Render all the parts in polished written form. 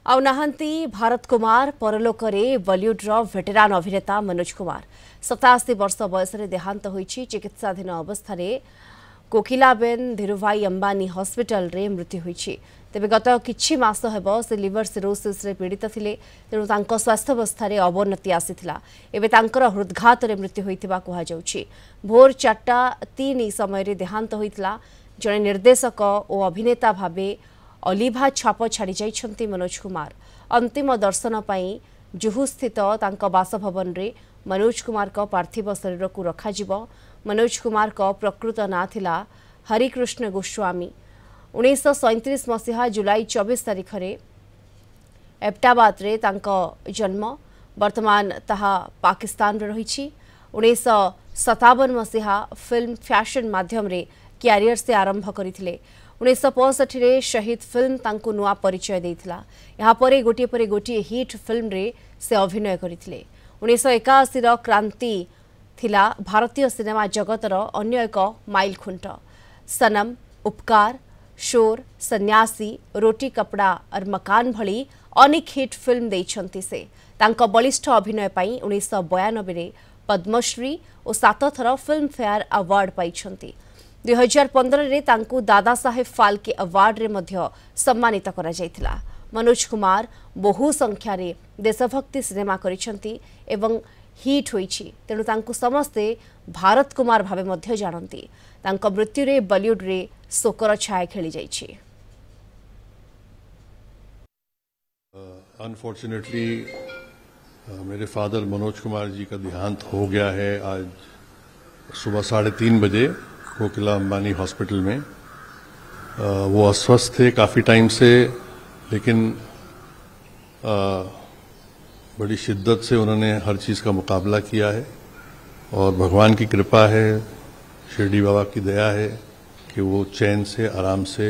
आउ नाहंती भारत कुमार परलोकरे बॉलीवुड्र वेटेरान अभिनेता मनोज कुमार 87 वर्ष बयस देहांत होईछि। चिकित्साधीन अवस्था कोकिलाबेन धीरूभाई अंबानी हॉस्पिटल रे मृत्यु होईछि। तेबे गत किछि मास हेबो से लिवर सिरोसिस रे पीड़ित थिले, तेणु तांको स्वास्थ्यावस्था रे अवनति आसीथिला। एबे तांकर हृदघात रे मृत्यु होईथिबा कुहा जाउछि। भोर 4:03 समय रे देहांत होईथिला। जणे निर्देशक और अभिनेता भाबे अलिभा छाप छाड़ी जाइछंती मनोज कुमार। अंतिम दर्शन पाई जुहू स्थित तांको बासभवन रे मनोज कुमार को पार्थिव शरीर को रखा जिवो। मनोज कुमार को प्रकृत ना थिला हरिकृष्ण गोस्वामी। 1937 मसीहा जुलाई 24 तारिख रे एबटाबाद रे तांको जन्म। वर्तमान ताहा पाकिस्तान रे रहिछि। 1957 मसीहा फिल्म फैशन माध्यम रे क्यारियर से आरंभ करिथिले। 1965 रे शहीद फिल्म तांको नुआ परिचय देइथिला। यहाँ परे गोटे हिट फिल्म रे से अभिनय करिथिले। 1981 रो क्रांति थिला भारतीय सिनेमा जगतर अन्य एक माइल खुंट। सनम, उपकार, शोर, सन्यासी, रोटी कपड़ा और मकान भली अनेक हिट फिल्म देइछंती से। तांको बलिष्ठ अभिनय पाई 1992 रे पद्मश्री और 7 थर फिल्म फेयर अवार्ड पाइछंती। 2015 रे तांको दादा साहेब फाल्के अवार्ड रे मध्य सम्मानित करा जायतिला। मनोज कुमार बहु संख्या रे देशभक्ति सिनेमा करिछंती एवं हिट होईछि, तेणु तांको समस्ते भारत कुमार भावे मध्य जानती। तांको मृत्यु रे बॉलीवुड रे शोकर छाया खेली जाइछि। अनफॉर्चुनेटली मेरे फादर मनोज कुमार जी का देहांत हो गया है आज सुबह 3:30 बजे कोकिला अंबानी हॉस्पिटल में। वो अस्वस्थ थे काफ़ी टाइम से, लेकिन बड़ी शिद्दत से उन्होंने हर चीज़ का मुकाबला किया है और भगवान की कृपा है, शिरडी बाबा की दया है कि वो चैन से आराम से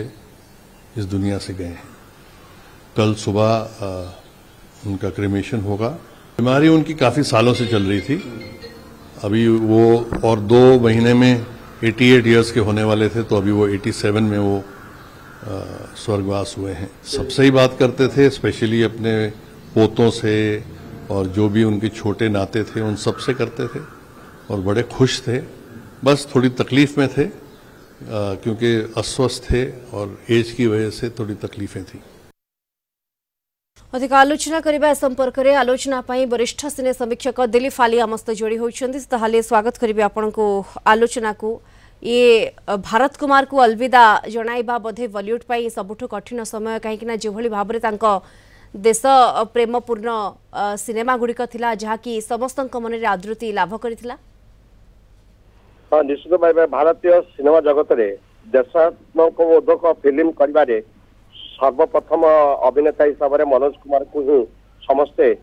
इस दुनिया से गए हैं। कल सुबह उनका क्रेमेशन होगा। बीमारी उनकी काफ़ी सालों से चल रही थी। अभी वो और 2 महीने में 88 इयर्स के होने वाले थे, तो अभी वो 87 में वो स्वर्गवास हुए हैं। सबसे ही बात करते थे, स्पेशली अपने पोतों से और जो भी उनके छोटे नाते थे उन सब से करते थे और बड़े खुश थे। बस थोड़ी तकलीफ में थे क्योंकि अस्वस्थ थे और एज की वजह से थोड़ी तकलीफें थी। अधिक आलोचना करबा संपर्क रे आलोचना पाई वरिष्ठ सिने समीक्षक दिलीप फाली आमस्त जोड़ी होइछन्ती। ताहाले स्वागत करिबे आपन को आलोचना को। ये भारत कुमार को अलविदा जणाइबा बोधे बॉलीवुड पाई सबुठो कठिन समय, कहीं जो भली भाबरे तांको देश प्रेमपूर्ण सिनेमा गुड़िक थिला जहा कि समस्त मन रे आदृति लाभ करथिला। हाँ, निश्चित भाव भारतीय सिनेमा जगत रे देशात्मक फिल्म करिबारे सर्वप्रथम अभिनेता हिसाब से मनोज कुमार को ही समस्ते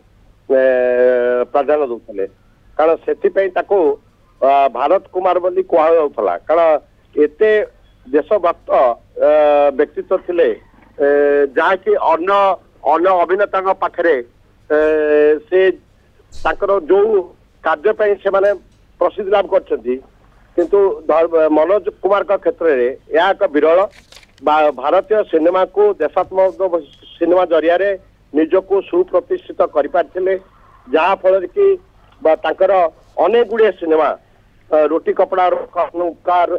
प्राधान्य दूसरे, कारण से भारत कुमार बोली कहला। कारण एते देशभक्त व्यक्तित्व थिले जहाँकि अन्य अभिनेता पाखरे से जो कार्य से माने प्रसिद्धि लाभ करछंती, किंतु मनोज कुमार का क्षेत्र में यह एक विरल भारतीय सिनेमा को देशात्मक सिनेमा जरिया निजको सुप्रतिष्ठित कर जहाँ फल कि अनेक गुड़े सिनेमा रोटी कपड़ा कार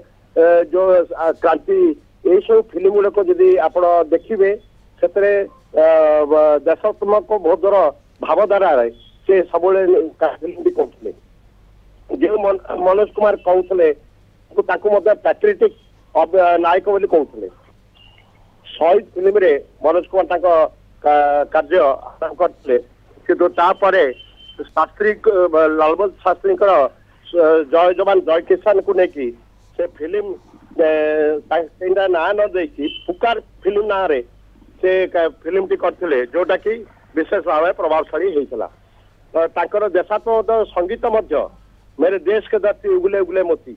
जो क्रांति यही सब फिल्म गुड़क जदि आप देखिए से देशात्मक बहुत दर भावधारा से सब फिल्म भी कहते जो मनोज कुमार कहते पैट्रियटिक नायक बोली कहते। शहीद फिल्म रे मनोज कुमार कार्य आरंभ करते, किंतु शास्त्री लालबहादुर शास्त्री जय जवान जय किसान को लेकिन से फिल्म ना न देकी पुकार फिल्म ना रे से फिल्म टी करथिले, जोटा कि विशेष भाव प्रभावशाली होइतला। देशात्मक संगीत मध्य मेरे देश के धरती उगले उगले मोती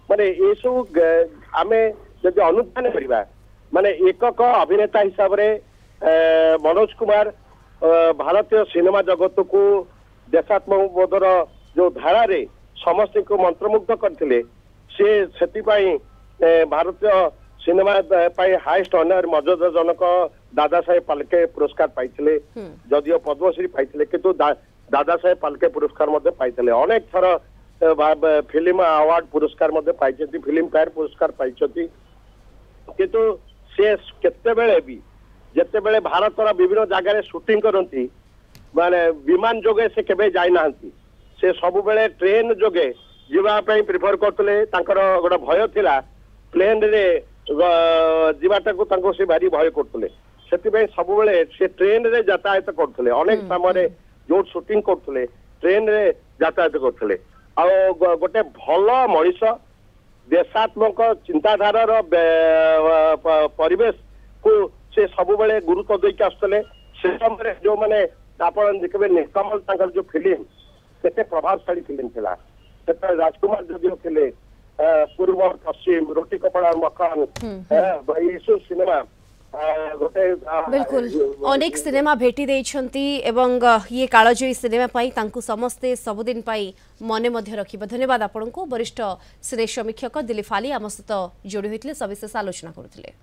माने ये सब आमे जब अनुधान करवा माने एकक अभिनेता हिसाब रे मनोज कुमार भारतीय सिनेमा जगत को देशात्मक बोधर जो धारा रे समस्त को मंत्रमुग्ध करथिले। से भारतीय cinema highest honour मर्यादाजनक Dada Saheb Phalke पुरस्कार पाइथिले जदियो पद्मश्री पाइथिले किंतु दादा साहेब फाल्के पुरस्कार मध्य पाइथिले अनेक थर फिल्म अवार्ड पुरस्कार मध्य पाइछथि फिल्म फेयर पुरस्कार पाइछथि किंतु से केतेबेले भी जेतेबेले भारतर विभिन्न जगह शूटिंग करती माने विमान जोगे से केबे जाई नांती से सब बेले ट्रेन जोगे जीवा पई प्रिफर करतले तांकर गोटा भय थिला प्लेन रे जीवाटा को तांको से भारी भय करतले सेति पई सब बेले से ट्रेन रे यातायात करतले अनेक समय जो शूटिंग करतले ट्रेन रे यातायात करतले आ गोटे भल मनीष देशात्मक चिंताधारार परिवेश को से सब बेले गुरुत्व देके आसतले से समय जो माने आपण देखबे निकमल तांकर जो फिल्म केते प्रभावशाली फिल्म थिला सेते राजकुमार जदियो थिले पूर्व और पश्चिम रोटी कपड़ा मकान भाई सिनेमा बिल्कुल अनेक सिनेमा भेटी देइछंती एवं ये कालजयी सिनेमा पाई तांकु समस्ते सबुदिन पाई मने मध्य रखिबा। धन्यवाद आपनको वरिष्ठ सिने समीक्षक दिलीप फाली आम सहित जोड़ी होइतले सविशेष आलोचना करथिले।